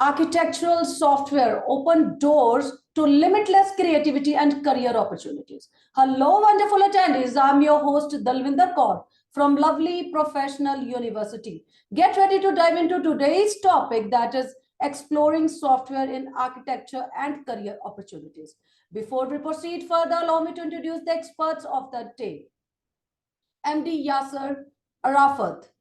architectural software open doors to limitless creativity and career opportunities. Hello, wonderful attendees. I'm your host, Dalvinder Kaur from Lovely Professional University. Get ready to dive into today's topic, that is exploring software in architecture and career opportunities. Before we proceed further, allow me to introduce the experts of the day. MD Yasser Arafat,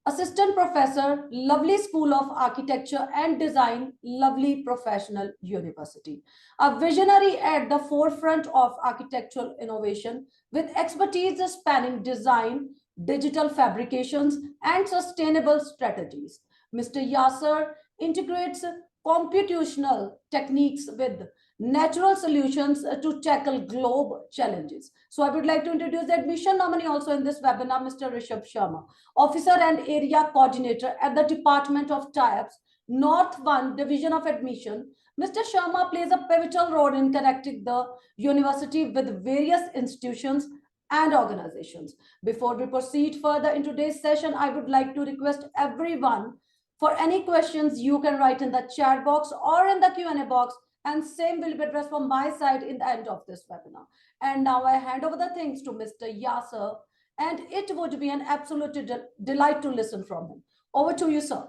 Assistant Professor, Lovely School of Architecture and Design, Lovely Professional University. A visionary at the forefront of architectural innovation with expertise spanning design, digital fabrications, and sustainable strategies. Mr. Yasser integrates computational techniques with natural solutions to tackle global challenges. So I would like to introduce the admission nominee also in this webinar, Mr. Rishabh Sharma, Officer and Area Coordinator at the Department of Types, North 1 Division of Admission. Mr. Sharma plays a pivotal role in connecting the university with various institutions and organizations. Before we proceed further in today's session, I would like to request everyone, for any questions you can write in the chat box or in the Q&A box, and same will be addressed from my side in the end of this webinar. And now I hand over the things to Mr. Yasser, and it would be an absolute delight to listen from him. Over to you, sir.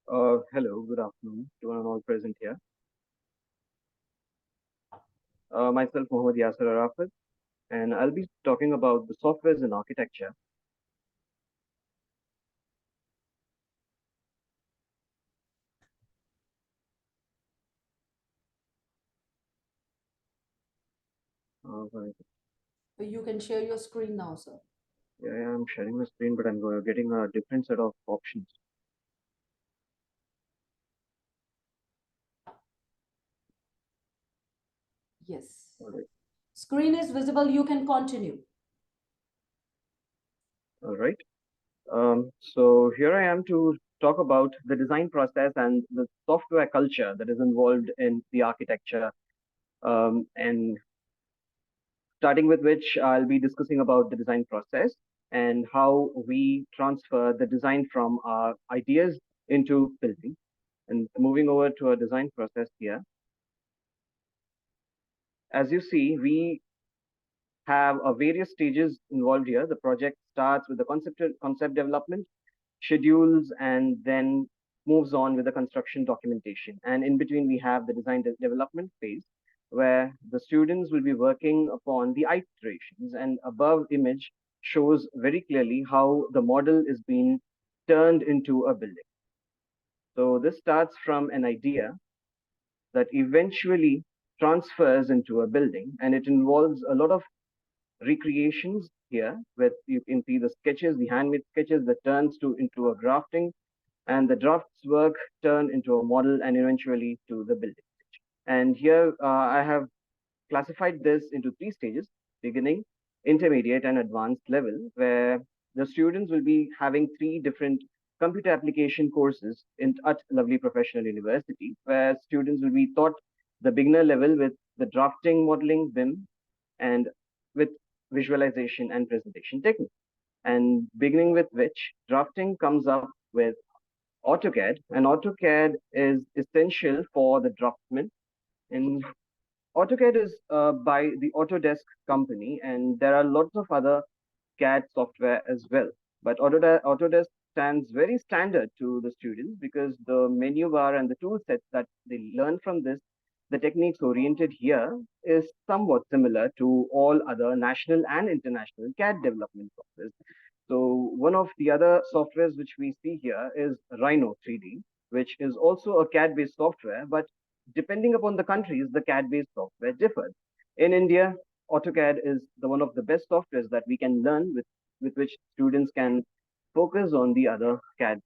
Hello, good afternoon to one and all present here. Myself, Mohammad Yasser Arafat, and I'll be talking about the softwares in architecture. You can share your screen now, sir. Yeah, I'm sharing my screen, but I'm getting a different set of options. Yes. All right. Screen is visible. You can continue. All right. So here I am to talk about the design process and the software culture that is involved in the architecture, and starting with which I'll be discussing about the design process and how we transfer the design from our ideas into building. And moving over to our design process here. As you see, we have various stages involved here. The project starts with the concept development, schedules, and then moves on with the construction documentation. And in between, we have the design development phase, where the students will be working upon the iterations, and above image shows very clearly how the model is being turned into a building. So this starts from an idea that eventually transfers into a building, and it involves a lot of recreations here, where you can see the sketches, the handmade sketches that turns into a drafting, and the drafts work turn into a model and eventually to the building. And here I have classified this into 3 stages: beginning, intermediate, and advanced level, where the students will be having 3 different computer application courses at Lovely Professional University, where students will be taught the beginner level with the drafting, modeling, BIM, and with visualization and presentation techniques. And beginning with which, drafting comes up with AutoCAD, and AutoCAD is essential for the draftsman. And AutoCAD is by the Autodesk company, and there are lots of other CAD software as well. But Autodesk stands very standard to the students because the menu bar and the tool sets that they learn from this, the techniques oriented here, is somewhat similar to all other national and international CAD development softwares. So one of the other softwares which we see here is Rhino 3D, which is also a CAD-based software, but depending upon the countries, the CAD-based software differs. In India, AutoCAD is one of the best softwares that we can learn with which students can focus on the other CAD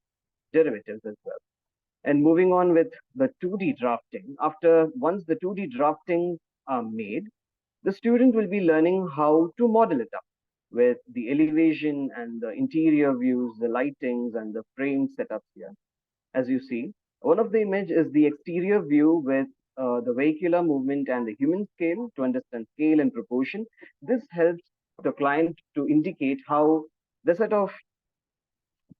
derivatives as well. And moving on with the 2D drafting, once the 2D drafting are made, the student will be learning how to model it up with the elevation and the interior views, the lightings and the frame setups here. As you see, one of the image is the exterior view with the vehicular movement and the human scale to understand scale and proportion. This helps the client to indicate how the set of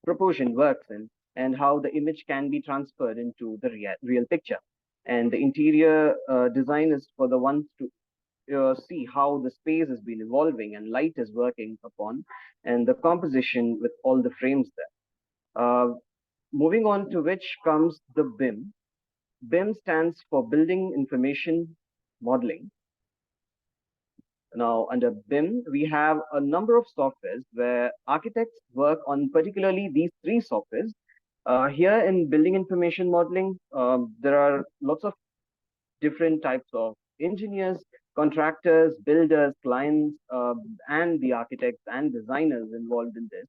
proportion works in and how the image can be transferred into the real picture. And the interior design is for the ones to see how the space has been evolving and light is working upon, and the composition with all the frames there. Moving on to which comes the BIM. BIM stands for Building Information Modeling. Now, under BIM, we have a number of softwares where architects work on particularly these three softwares. Here in Building Information Modeling, there are lots of different types of engineers, contractors, builders, clients, and the architects and designers involved in this.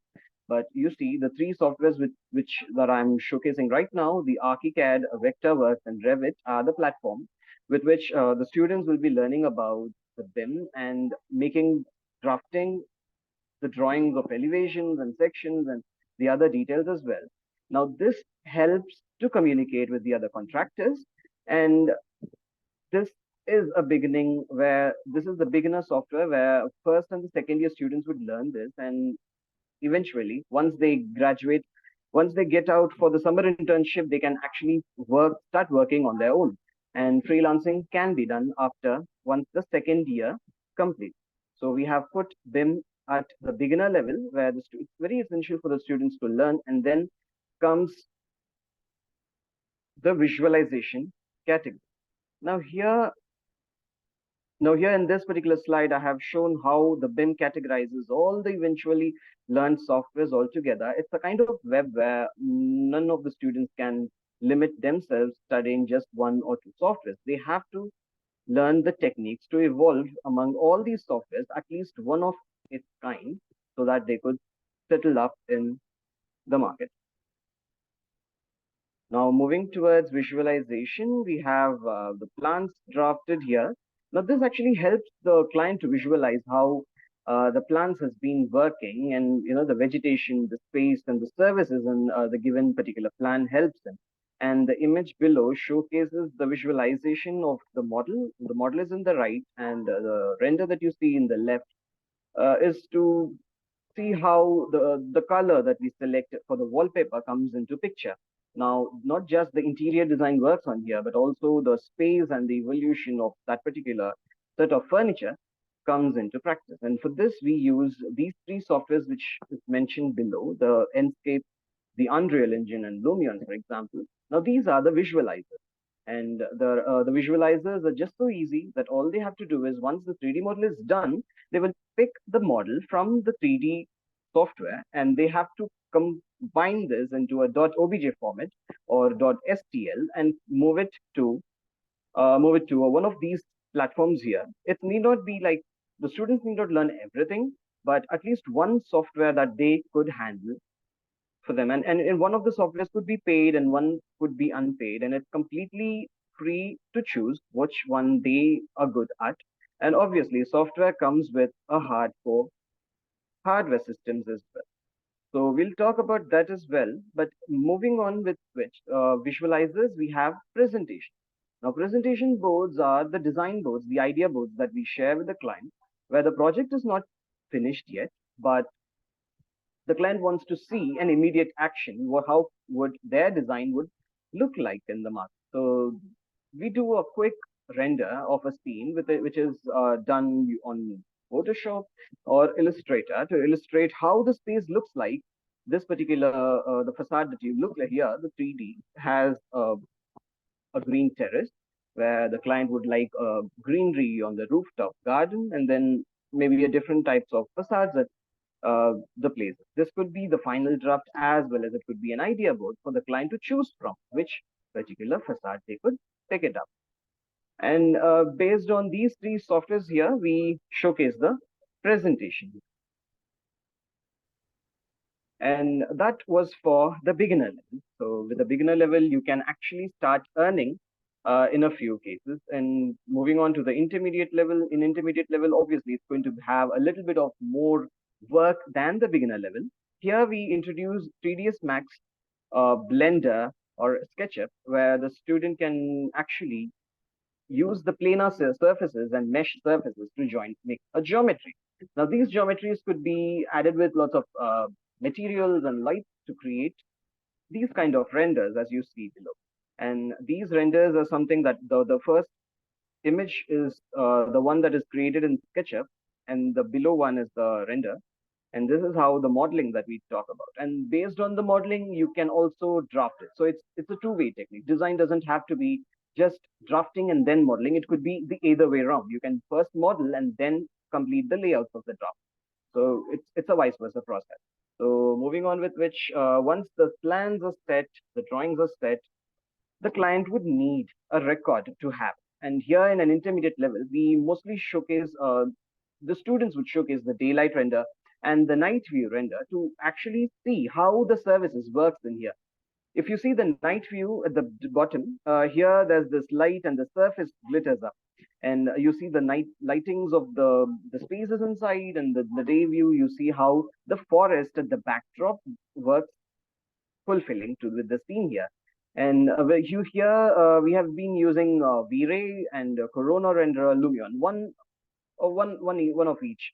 But you see, the three softwares which that I'm showcasing right now, the ArchiCAD, Vectorworks, and Revit, are the platform with which the students will be learning about the BIM and making drafting the drawings of elevations and sections and the other details as well. Now, this helps to communicate with the other contractors, and this is a beginning where this is the beginner software where first and the second year students would learn this, and eventually once they graduate, once they get out for the summer internship, they can actually start working on their own, and freelancing can be done after once the second year completes. So we have put BIM at the beginner level where it's very essential for the students to learn, and then comes the visualization category. Now here in this particular slide, I have shown how the BIM categorizes all the eventually learned softwares altogether. It's a kind of web where none of the students can limit themselves studying just one or two softwares. They have to learn the techniques to evolve among all these softwares, at least one of its kind, so that they could settle up in the market. Now, moving towards visualization, we have the plans drafted here. Now, this actually helps the client to visualize how the plans has been working, and the vegetation, the space, and the services in the given particular plan helps them. And the image below showcases the visualization of the model. The model is in the right, and the render that you see in the left is to see how the color that we select for the wallpaper comes into picture. Now, not just the interior design works on here, but also the space and the evolution of that particular set of furniture comes into practice. And for this, we use these three softwares, which is mentioned below, the Enscape, the Unreal Engine, and Lumion, for example. Now, these are the visualizers. And the visualizers are just so easy that all they have to do is once the 3D model is done, they will pick the model from the 3D software, and they have to combine this into a .obj format or .stl and move it to one of these platforms here. It need not be like the students need not learn everything, but at least one software that they could handle for them. And in one of the softwares could be paid and one could be unpaid, and it's completely free to choose which one they are good at. And obviously, software comes with a hardware systems as well. So we'll talk about that as well. But moving on with which visualizers, we have presentation. Now, presentation boards are the design boards, the idea boards that we share with the client, where the project is not finished yet, but the client wants to see an immediate action, how would their design would look like in the market. So we do a quick render of a scene which is done on Photoshop or Illustrator to illustrate how the space looks like. This particular the facade that you look at here, the 3D has a green terrace where the client would like greenery on the rooftop garden, and then maybe a different types of facades at the place. This could be the final draft as well as it could be an idea board for the client to choose from which particular facade they could pick it up. And based on these three softwares here, we showcase the presentation. And that was for the beginner level. So with the beginner level, you can actually start earning in a few cases. And moving on to the intermediate level, in intermediate level, obviously, it's going to have a little bit of more work than the beginner level. Here we introduce 3ds Max, Blender, or SketchUp, where the student can actually use the planar surfaces and mesh surfaces to make a geometry. Now, these geometries could be added with lots of materials and lights to create these kind of renders as you see below. And these renders are something that the first image is the one that is created in SketchUp, and the below one is the render. And this is how the modeling that we talk about. And based on the modeling, you can also draft it. So it's a two-way technique. Design doesn't have to be just drafting and then modeling. It could be the either way around. You can first model and then complete the layouts of the draft. So it's a vice versa process. So moving on with which, once the plans are set, the drawings are set, the client would need a record to have. And here in an intermediate level, we mostly showcase, the students would showcase the daylight render and the night view render to actually see how the services works in here. If you see the night view at the bottom, here there's this light and the surface glitters up. And you see the night lightings of the spaces inside, and the day view, you see how the forest at the backdrop works fulfilling to with the scene here. And you here, we have been using V-Ray and Corona Renderer Lumion, one of each.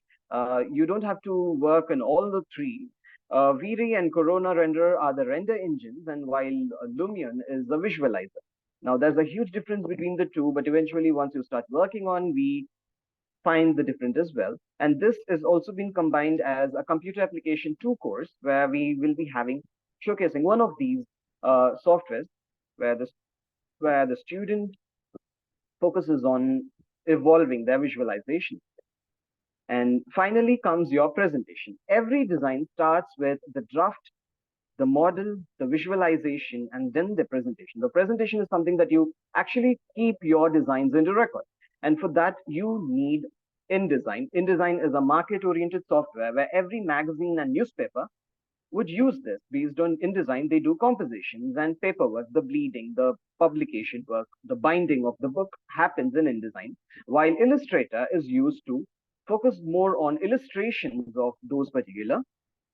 You don't have to work on all the three. V-Ray and Corona Renderer are the render engines, and while Lumion is the visualizer. Now, there's a huge difference between the two, but eventually, once you start working on, we find the difference as well. And this is also been combined as a computer application 2 course, where we will be having showcasing one of these softwares where the student focuses on evolving their visualization. And finally comes your presentation. Every design starts with the draft, the model, the visualization, and then the presentation. The presentation is something that you actually keep your designs into record. And for that, you need InDesign. InDesign is a market-oriented software where every magazine and newspaper would use this. Based on InDesign, they do compositions and paperwork, the bleeding, the publication work, the binding of the book happens in InDesign, while Illustrator is used to focus more on illustrations of those particular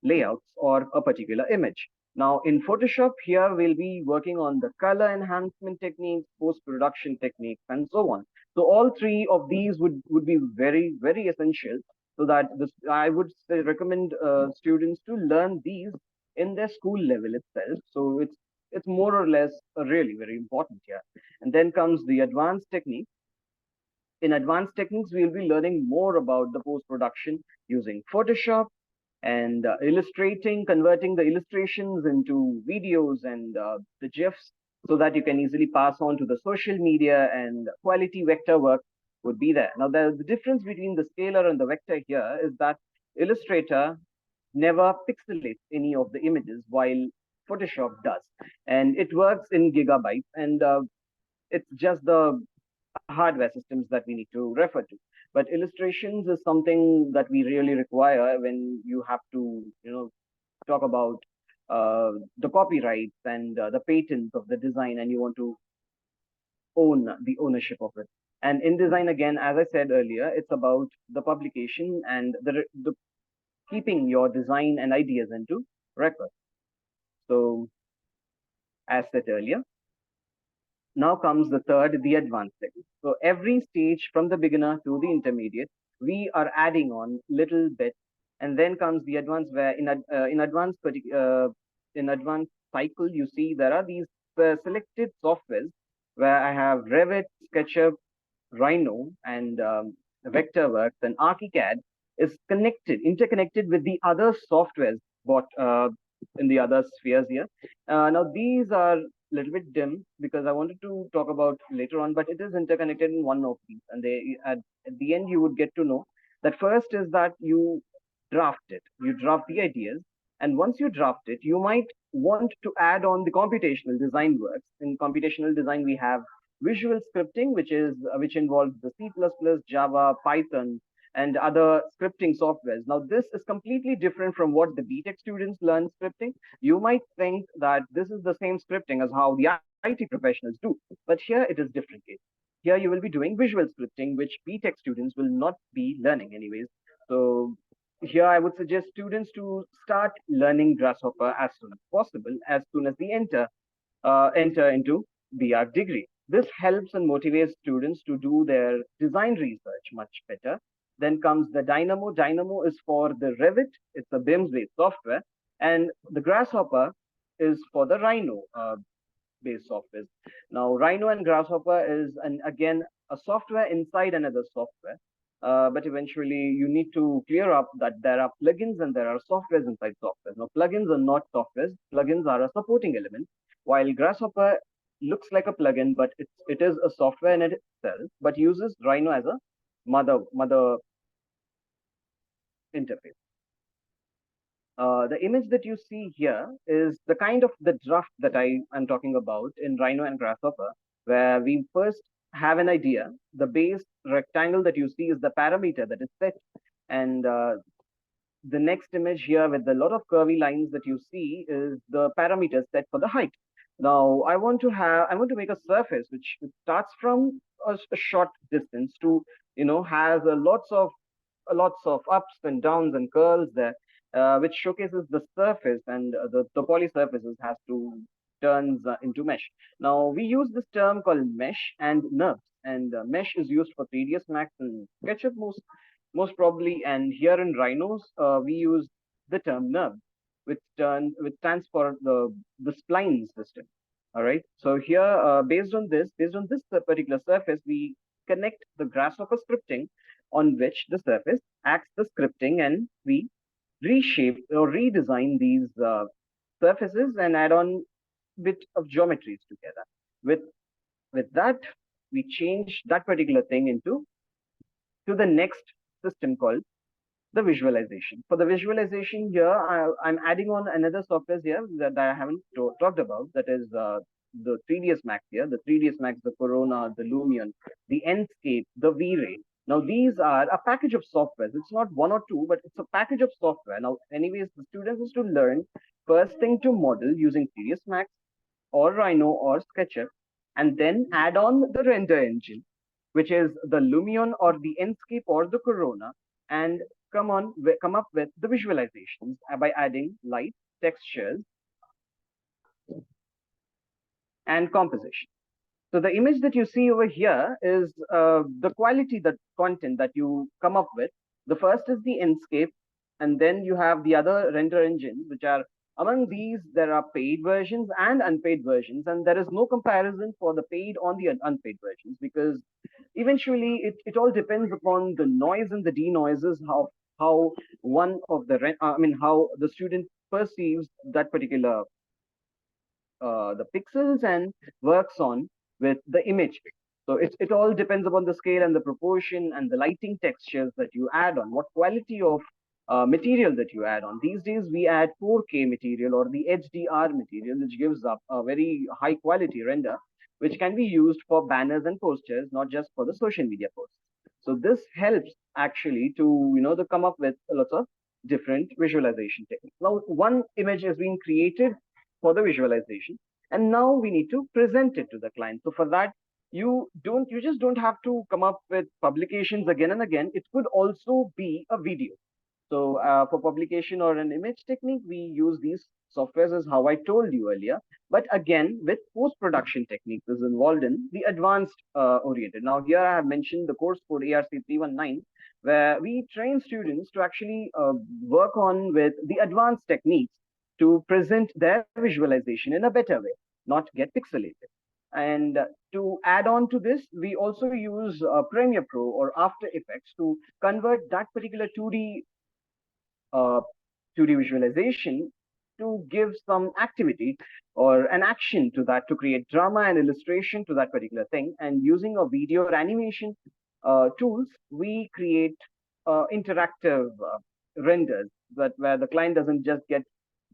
layouts or a particular image. Now in Photoshop, here we'll be working on the color enhancement techniques, post-production techniques, and so on. So all three of these would be very, very essential, so that this, I would say, recommend students to learn these in their school level itself. So it's more or less really very important here. And then comes the advanced technique. In advanced techniques, we'll be learning more about the post-production using Photoshop, and illustrating, converting the illustrations into videos and the GIFs, so that you can easily pass on to the social media, and quality vector work would be there. Now, the difference between the scalar and the vector here is that Illustrator never pixelates any of the images, while Photoshop does. And it works in gigabytes, and it's just the hardware systems that we need to refer to. But illustrations is something that we really require when you have to, talk about the copyrights and the patents of the design, and you want to own the ownership of it. And InDesign, again, as I said earlier, it's about the publication and the keeping your design and ideas into record. So, as said earlier, now comes the third, the advanced technique. So every stage from the beginner to the intermediate, we are adding on little bit, and then comes the advanced, where in advanced cycle, you see there are these selected softwares where I have Revit, SketchUp, Rhino, and Vectorworks, and ArchiCAD is interconnected with the other softwares bought in the other spheres here. Now these are little bit dim because I wanted to talk about later on, but it is interconnected in one of these. And they at the end, you would get to know that first is that you draft it, you draft the ideas. And once you draft it, you might want to add on the computational design works. In computational design, we have visual scripting, which involves the C++, Java, Python, and other scripting softwares. Now, this is completely different from what the BTech students learn scripting. You might think that this is the same scripting as how the IT professionals do, but here it is different case. Here you will be doing visual scripting, which BTech students will not be learning anyways. So here I would suggest students to start learning Grasshopper as soon as possible, as soon as they enter into the degree. This helps and motivates students to do their design research much better. Then comes the Dynamo. Dynamo is for the Revit. It's a BIM-based software. And the Grasshopper is for the Rhino based software. Now, Rhino and Grasshopper is again a software inside another software. But eventually, you need to clear up that there are plugins and there are softwares inside software. Now, plugins are not softwares. Plugins are a supporting element, while Grasshopper looks like a plugin, but it is a software in itself, but uses Rhino as a mother interface. The image that you see here is the kind of the draft that I am talking about in Rhino and Grasshopper, where we first have an idea. The base rectangle that you see is the parameter that is set, and the next image here with a lot of curvy lines that you see is the parameters set for the height. Now I want to make a surface which starts from a short distance to has lots of ups and downs and curls there, which showcases the surface, and the poly surfaces has to turns into mesh. Now we use this term called mesh and NURBS, and mesh is used for 3ds Max and SketchUp most probably, and here in Rhinos we use the term NURBS, which stands for the spline system. All right. So here, based on this particular surface, we connect the Grasshopper scripting on which the surface acts the scripting, and we reshape or redesign these surfaces and add on bit of geometries together. With that, we change that particular thing into to the next system called the visualization. For the visualization here, I'm adding on another software here that I haven't talked about. That is the 3ds Max here, the 3ds Max, the Corona, the Lumion, the Enscape, the V-Ray. Now these are a package of softwares. It's not one or two, but it's a package of software. Now, anyways, the students is to learn first thing to model using 3ds Max or Rhino or SketchUp, and then add on the render engine, which is the Lumion or the Enscape or the Corona, and come up with the visualizations by adding light, textures, and composition. So the image that you see over here is the quality, that content that you come up with. The first is the Enscape, and then you have the other render engines, which are among these, there are paid versions and unpaid versions, and there is no comparison for the paid on the unpaid versions, because eventually it all depends upon the noise and the denoises, how one of the how the student perceives that particular the pixels and works on with the image. So it all depends upon the scale and the proportion and the lighting textures that you add on, what quality of material that you add on. These days we add 4K material or the HDR material, which gives up a very high quality render, which can be used for banners and posters, not just for the social media posts. So this helps actually to to come up with lots of different visualization techniques. Now one image has been created for the visualization, and now we need to present it to the client. So for that, you just don't have to come up with publications again and again. It could also be a video. So for publication or an image technique, we use these softwares as how I told you earlier. But again, with post-production techniques is involved in the advanced oriented. Now here I have mentioned the course code ARC319, where we train students to actually work on with the advanced techniques to present their visualization in a better way, not get pixelated. And to add on to this, we also use Premiere Pro or After Effects to convert that particular 2D visualization to give some activity or an action to that, to create drama and illustration to that particular thing. And using a video or animation tools, we create interactive renders where the client doesn't just get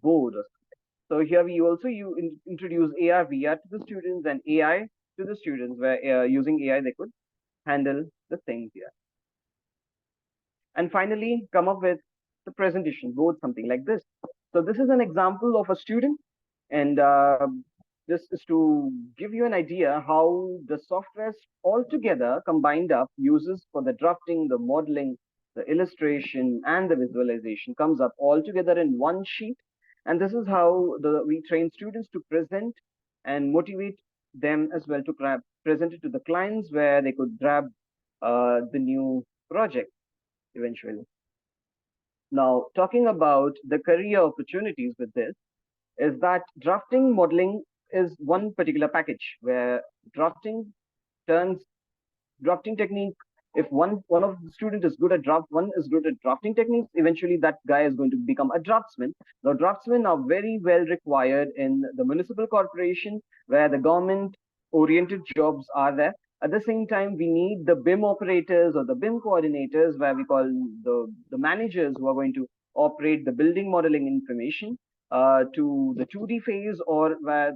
board or something. So here we also introduce AR, VR to the students and AI to the students, where using AI they could handle the things here. And finally, come up with the presentation board, something like this. So this is an example of a student, and this is to give you an idea how the softwares altogether combined up uses for the drafting, the modeling, the illustration, and the visualization comes up all together in one sheet. And this is how we train students to present and motivate them as well to present it to the clients, where they could grab the new project eventually. Now, talking about the career opportunities with this is that drafting modeling is one particular package where drafting turns drafting technique. If one of the student is good at one is good at drafting techniques, eventually that guy is going to become a draftsman. Now draftsmen are very well required in the municipal corporation where the government oriented jobs are there. At the same time, we need the BIM operators or the BIM coordinators, where we call the managers who are going to operate the building modeling information to the 2D phase, or where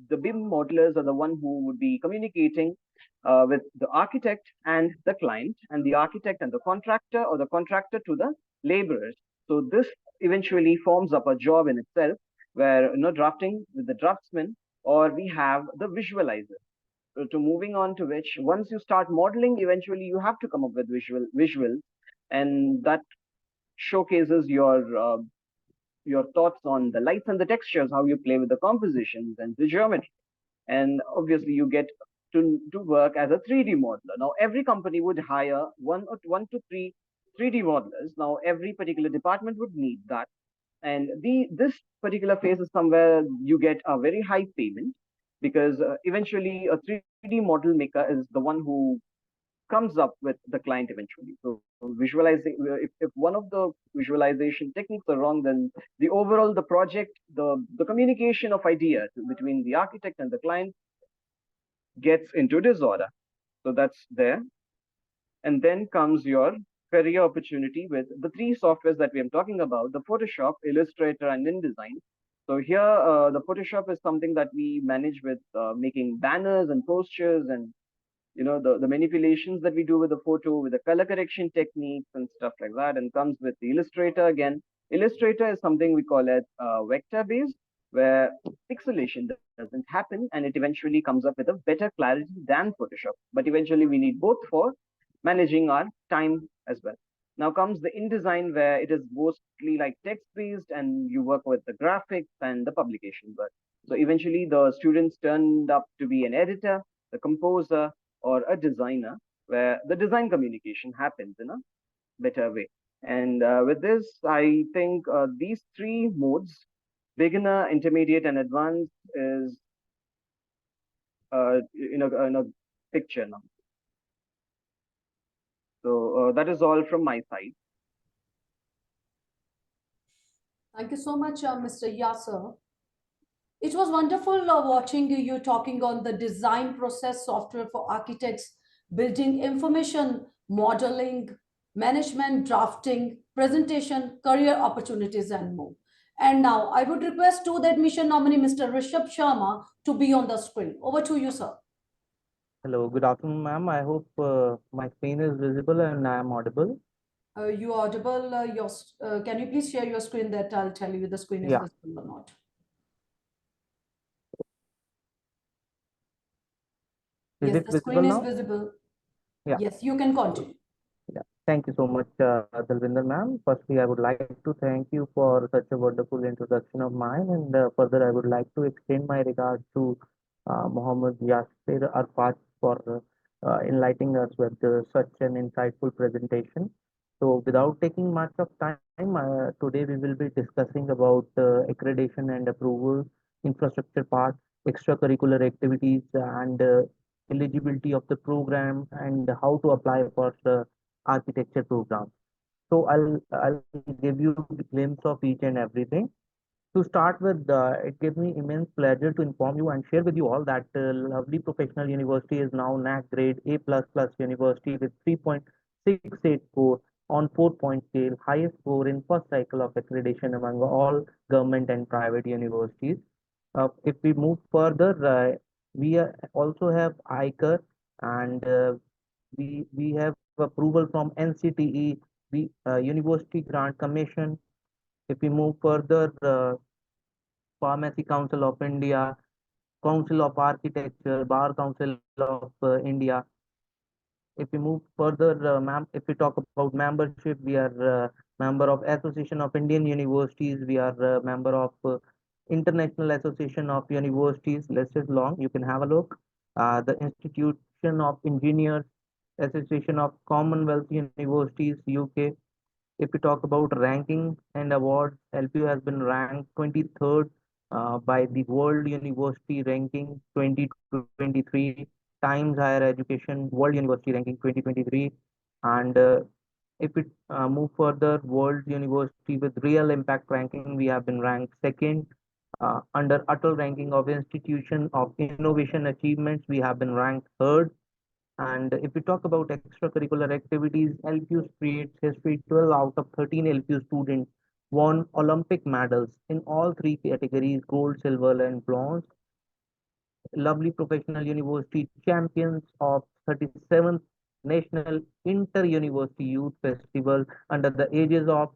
the BIM modelers are the one who would be communicating with the architect and the client, and the architect and the contractor, or the contractor to the laborers. So this eventually forms up a job in itself, where drafting with the draftsman, or we have the visualizer. So to moving on to which, once you start modeling, eventually you have to come up with visuals, and that showcases your thoughts on the lights and the textures, how you play with the compositions and the geometry, and obviously you get to work as a 3D modeler. Now every company would hire one to three 3D modelers. Now every particular department would need that, and this particular phase is somewhere you get a very high payment, because eventually a 3D model maker is the one who comes up with the client eventually. So visualizing, if one of the visualization techniques are wrong, then the overall the project, the communication of ideas between the architect and the client gets into disorder. So that's there. And then comes your career opportunity with the three softwares that we are talking about: the Photoshop, Illustrator, and InDesign. So here, the Photoshop is something that we manage with making banners and posters, and the manipulations that we do with the photo, with the color correction techniques and stuff like that. And comes with the Illustrator again. Illustrator is something we call it vector based, where pixelation doesn't happen, and it eventually comes up with a better clarity than Photoshop. But eventually we need both for managing our time as well. Now comes the InDesign, where it is mostly like text based, and you work with the graphics and the publication work. So eventually the students turned up to be an editor, a composer, or a designer, where the design communication happens in a better way. And with this, I think these three modes, beginner, intermediate, and advanced, is in a picture now. So that is all from my side. Thank you so much, Mr. Yasser. It was wonderful watching you talking on the design process software for architects, building information, modeling, management, drafting, presentation, career opportunities, and more. And now I would request to the admission nominee, Mr. Rishabh Sharma, to be on the screen. Over to you, sir. Hello, good afternoon, ma'am. I hope my screen is visible and I am audible. You audible? Can you please share your screen that I'll tell you the screen is Yeah. visible or not? Is Yes, it the visible screen is now? visible. Yeah. Yes, you can continue. Yeah. Thank you so much, Dalvinder ma'am. Firstly, I would like to thank you for such a wonderful introduction of mine, and further, I would like to extend my regard to Mohammed Yasir Arfat for enlightening us with such an insightful presentation. So, without taking much of time, today we will be discussing about accreditation and approval, infrastructure part, extracurricular activities, and eligibility of the program, and how to apply for the architecture program. So I'll give you a glimpse of each and everything. To start with, it gives me immense pleasure to inform you and share with you all that lovely professional university is now NAC grade A++ university with 3.68 score on 4-point scale, highest score in first cycle of accreditation among all government and private universities. If we move further, we also have ICAR, and we have approval from NCTE, the University Grant Commission. If we move further, Pharmacy Council of India, Council of Architecture, Bar Council of India. If we move further, if we talk about membership, we are member of Association of Indian Universities. We are member of International Association of Universities. List is long. You can have a look. The Institution of Engineers, Association of Commonwealth Universities, UK. If we talk about ranking and awards, LPU has been ranked 23rd by the World University Ranking 2023, Times Higher Education World University Ranking 2023, and if it move further, World University with Real Impact Ranking, we have been ranked second. Under Atal Ranking of Institution of Innovation Achievements, we have been ranked third. And if we talk about extracurricular activities, LPU creates history. 12 out of 13 LPU students won Olympic medals in all three categories: gold, silver, and bronze. Lovely Professional University champions of 37th National Inter-University Youth Festival under the aegis of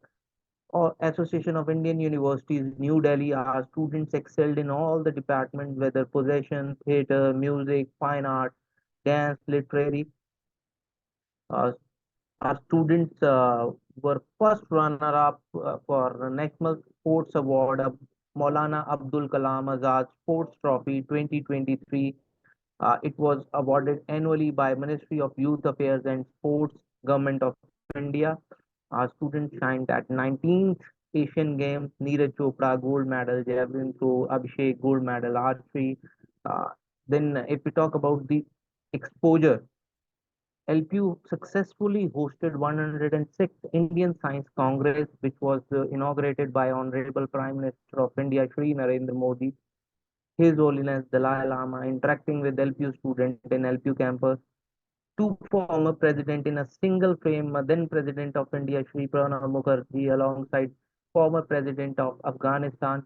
Association of Indian Universities, New Delhi. Our students excelled in all the departments, whether possession, theatre, music, fine art, dance, literary. Uh, our students were first runner-up for National Sports Award of Maulana Abdul Kalam Azad Sports Trophy 2023. It was awarded annually by Ministry of Youth Affairs and Sports, Government of India. Our students shined at 19th Asian Games. Neeraj Chopra gold medal, javelin throw, Abhishek gold medal, archery. Uh, then, if we talk about the exposure, LPU successfully hosted 106th Indian Science Congress, which was inaugurated by Honorable Prime Minister of India, Shri Narendra Modi. His Holiness Dalai Lama interacting with LPU student in LPU campus. Two former president in a single frame, then President of India, Shri Pranab Mukherjee, alongside former President of Afghanistan,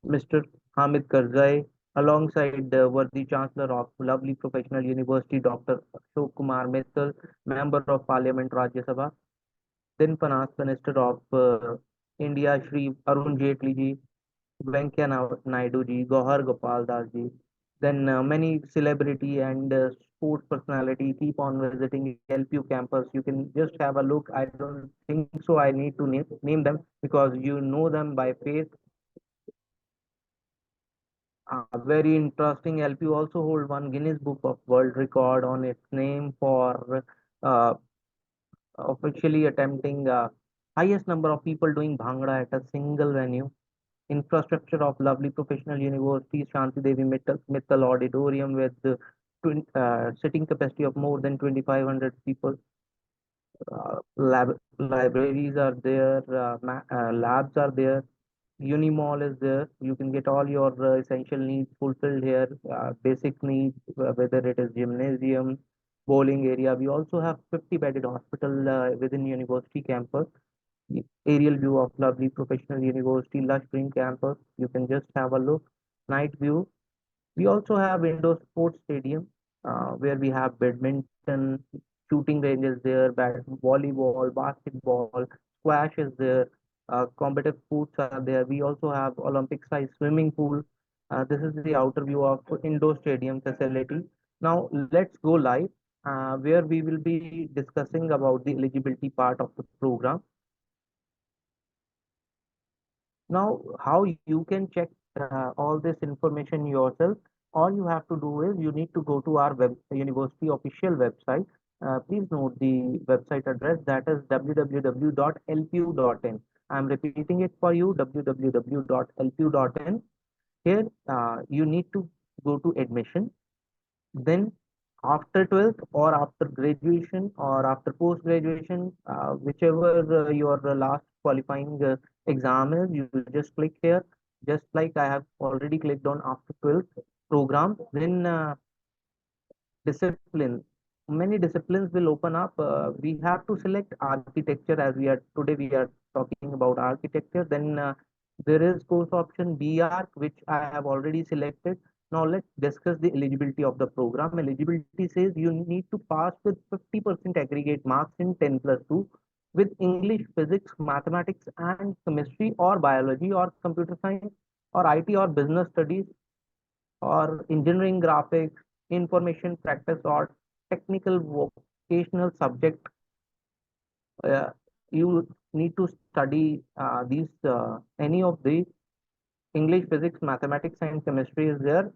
Mr. Hamid Karzai, alongside worthy Chancellor of lovely professional university, Dr. Ashok Kumar Mittal, Member of Parliament, Rajya Sabha, then Finance Minister of India, Shri Arun Jaitley ji, Venkaiah Naidu ji, Gohar Gopal Das ji. Then many celebrity and sports personality keep on visiting LPU campus. You can just have a look. I don't think so. I need to name them because you know them by face. Very interesting. LPU also hold one Guinness Book of World Record on its name for uh, officially attempting highest number of people doing Bhangra at a single venue. Infrastructure of lovely professional universities, Shanti Devi Mittal Auditorium with the sitting capacity of more than 2,500 people. Libraries are there, labs are there, Unimall is there. You can get all your essential needs fulfilled here, basic needs, whether it is gymnasium, bowling area. We also have 50-bedded hospital within university campus. The aerial view of lovely professional university, lush green campus. You can just have a look. Night view. We also have indoor sports stadium where we have badminton, shooting ranges there, volleyball, basketball, squash is there, competitive sports are there. We also have Olympic size swimming pool. This is the outer view of indoor stadium facility. Now let's go live where we will be discussing about the eligibility part of the program. Now, how you can check all this information yourself? All you have to do is you need to go to our university official website. Please note the website address, that is www.lpu.in. I'm repeating it for you, www.lpu.in. Here, you need to go to admission. Then after 12th or after graduation or after post graduation, whichever your last qualifying exam is, you just click here, just like I have already clicked on after 12th program. Then discipline, many disciplines will open up. We have to select architecture, as we are today we are talking about architecture. Then there is course option BArch, which I have already selected. Now let's discuss the eligibility of the program. Eligibility says you need to pass with 50% aggregate marks in 10 plus 2 with English, physics, mathematics, and chemistry, or biology, or computer science, or IT, or business studies, or engineering, graphics, information practice, or technical vocational subject. You need to study these any of these. English, physics, mathematics, and chemistry is there.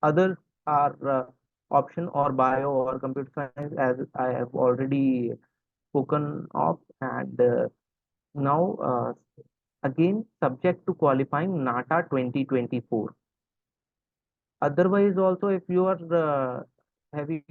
Others are option or bio or computer science, as I have already spoken of. And now again subject to qualifying NATA 2024. Otherwise, also if you are having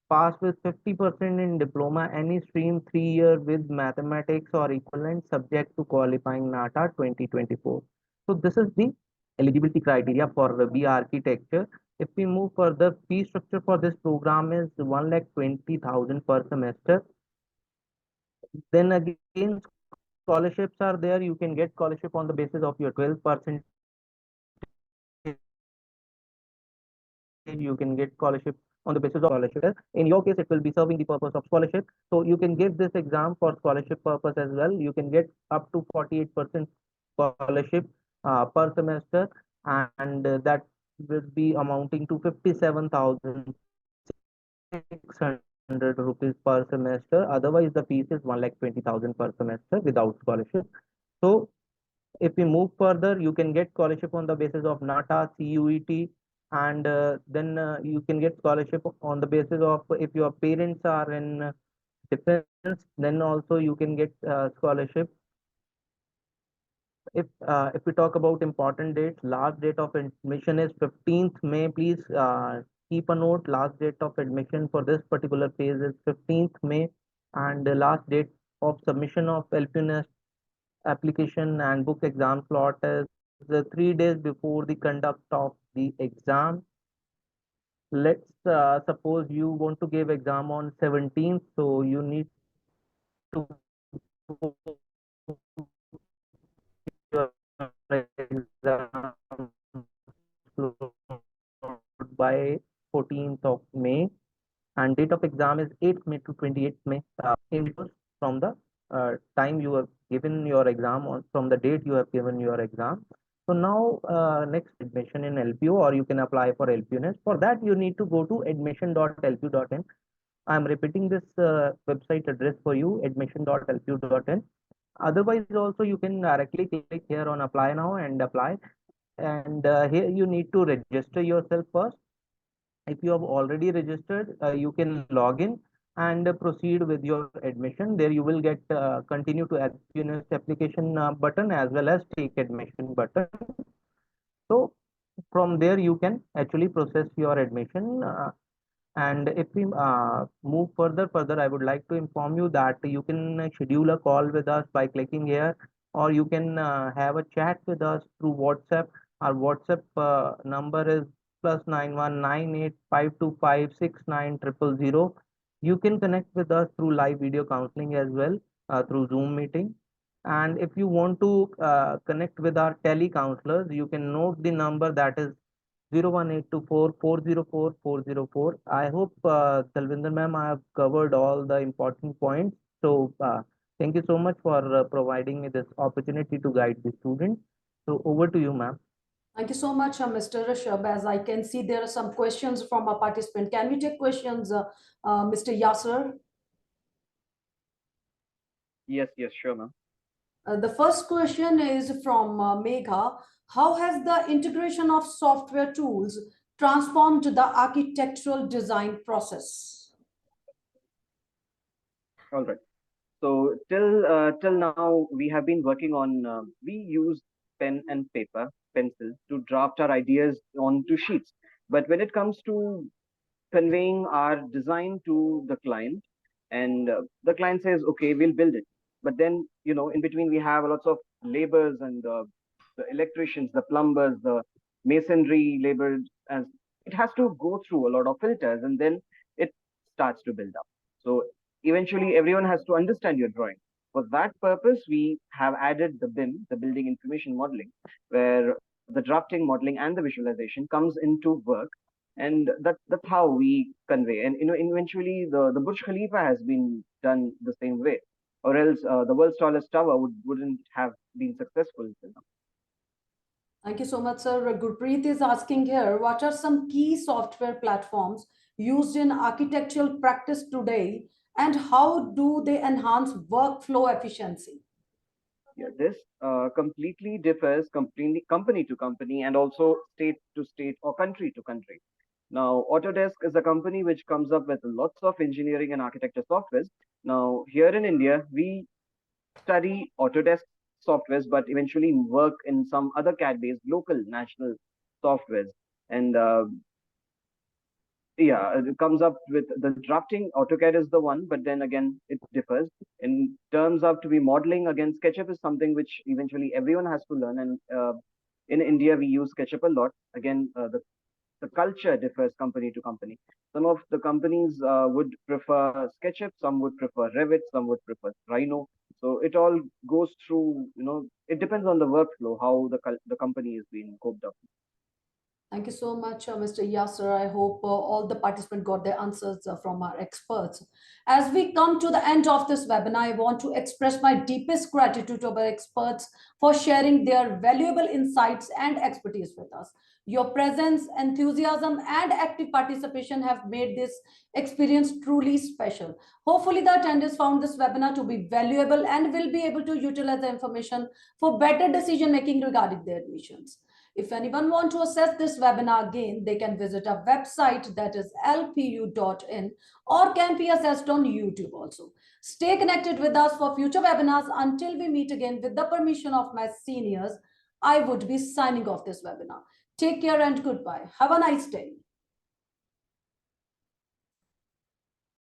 passed with 50% in diploma, any stream 3 year with mathematics or equivalent subject to qualifying NATA 2024. So this is the eligibility criteria for the B architecture. If we move further, fee structure for this program is 1,20,000 per semester. Then again, scholarships are there. You can get scholarship on the basis of your 12%. You can get scholarship on the basis of scholarship. In your case, it will be serving the purpose of scholarship. So you can give this exam for scholarship purpose as well. You can get up to 48% scholarship per semester, and that will be amounting to 57,600 rupees per semester. Otherwise, the fees is 1,20,000 per semester without scholarship. So if we move further, you can get scholarship on the basis of NATA, CUET, and then you can get scholarship on the basis of if your parents are in defense, then also you can get scholarship. If we talk about important dates, last date of admission is 15th May. Please keep a note. Last date of admission for this particular phase is 15th May, and the last date of submission of LPNS application and book exam slot is 3 days before the conduct of the exam. Let's suppose you want to give exam on 17th, so you need to your exam by 14th of May, and date of exam is 8th May to 28th May. In from the time you have given your exam on from the date you have given your exam. So now next admission in LPO, or you can apply for LPUNS. For that you need to go to admission.lpu.in. I am repeating this website address for you, admission.lpu.in. Otherwise also you can directly click here on apply now and apply. And here you need to register yourself first. If you have already registered, you can log in and proceed with your admission. There you will get continue to application button as well as take admission button. So from there you can actually process your admission. And if we move further, I would like to inform you that you can schedule a call with us by clicking here, or you can have a chat with us through WhatsApp. Our WhatsApp number is +919852569000. You can connect with us through live video counseling as well, through Zoom meeting. And if you want to connect with our tele counselors, you can note the number, that is 01824 404 404. I hope, Talvinder ma'am, I have covered all the important points. So thank you so much for providing me this opportunity to guide the students. So over to you, ma'am. Thank you so much, Mr. Rishabh. As I can see, there are some questions from a participant. Can we take questions, Mr. Yasser? Yes, yes, sure, ma'am. The first question is from Megha. How has the integration of software tools transformed the architectural design process? All right. So till now, we have been working on. We use pen and paper, pencil, to draft our ideas onto sheets. But when it comes to conveying our design to the client, and the client says, okay, we'll build it, but then, in between we have lots of labors, and the electricians, the plumbers, the masonry labors, and it has to go through a lot of filters, and then it starts to build up. So eventually everyone has to understand your drawing. For that purpose, we have added the BIM, the building information modeling, where the drafting, modeling, and the visualization comes into work, and that's how we convey. And eventually the Burj Khalifa has been done the same way, or else the world's tallest tower wouldn't have been successful till now. Thank you so much, sir. Gurpreet is asking here, what are some key software platforms used in architectural practice today, and how do they enhance workflow efficiency? Yeah, this completely differs company to company, and also state to state or country to country. Now, Autodesk is a company which comes up with lots of engineering and architecture softwares. Now, here in India, we study Autodesk softwares, but eventually work in some other CAD-based local national softwares. And yeah, it comes up with the drafting. AutoCAD is the one, but then again, it differs. In terms of to be modeling, again, SketchUp is something which eventually everyone has to learn. And in India, we use SketchUp a lot. Again, the culture differs company to company. Some of the companies would prefer SketchUp, some would prefer Revit, some would prefer Rhino. So it all goes through, it depends on the workflow, how the company is being coped up. Thank you so much, Mr. Yasser. I hope all the participants got their answers from our experts. As we come to the end of this webinar, I want to express my deepest gratitude to our experts for sharing their valuable insights and expertise with us. Your presence, enthusiasm, and active participation have made this experience truly special. Hopefully, the attendees found this webinar to be valuable and will be able to utilize the information for better decision making regarding their admissions. If anyone wants to access this webinar again, they can visit our website, that is lpu.in, or can be accessed on YouTube also. Stay connected with us for future webinars. Until we meet again, with the permission of my seniors, I would be signing off this webinar. Take care and goodbye. Have a nice day.